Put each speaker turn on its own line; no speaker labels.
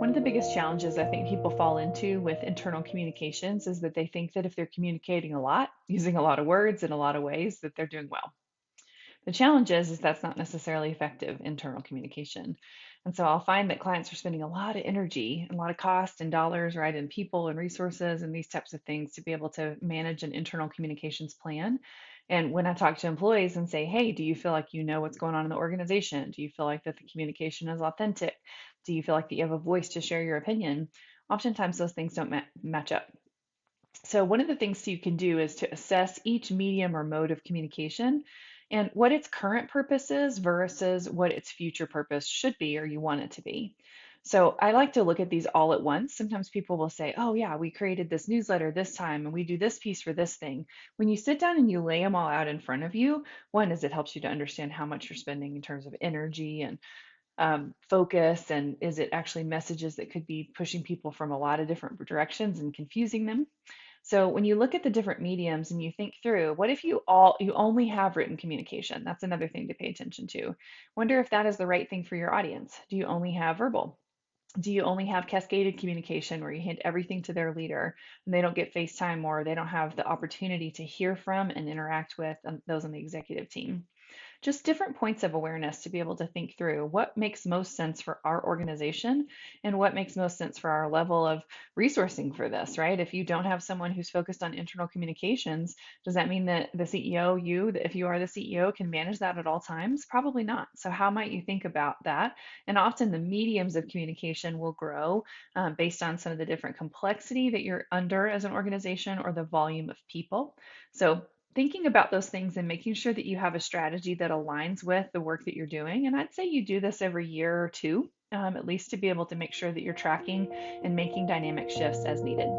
One of the biggest challenges I think people fall into with internal communications is that they think that if they're communicating a lot, using a lot of words in a lot of ways, that they're doing well. The challenge is that's not necessarily effective internal communication. And so I'll find that clients are spending a lot of energy, a lot of cost and dollars, right, in people and resources and these types of things to be able to manage an internal communications plan. And when I talk to employees and say, hey, do you feel like you know what's going on in the organization? Do you feel like that the communication is authentic? Do you feel like that you have a voice to share your opinion? Oftentimes those things don't match up. So, one of the things you can do is to assess each medium or mode of communication and what its current purpose is versus what its future purpose should be or you want it to be. So, I like to look at these all at once. Sometimes people will say, oh, yeah, we created this newsletter this time and we do this piece for this thing. When you sit down and you lay them all out in front of you, one is it helps you to understand how much you're spending in terms of energy and focus, and is it actually messages that could be pushing people from a lot of different directions and confusing them. So when you look at the different mediums and you think through, what if you only have written communication? That's another thing to pay attention to. Wonder if that is the right thing for your audience. Do you only have verbal? Do you only have cascaded communication where you hand everything to their leader and they don't get FaceTime or they don't have the opportunity to hear from and interact with those on the executive team? Just different points of awareness to be able to think through what makes most sense for our organization and what makes most sense for our level of resourcing for this, right? If you don't have someone who's focused on internal communications, does that mean that the CEO, if you are the CEO, can manage that at all times? Probably not. So, how might you think about that? And often the mediums of communication will grow based on some of the different complexity that you're under as an organization or the volume of people. So, thinking about those things and making sure that you have a strategy that aligns with the work that you're doing. And I'd say you do this every year or two, at least to be able to make sure that you're tracking and making dynamic shifts as needed.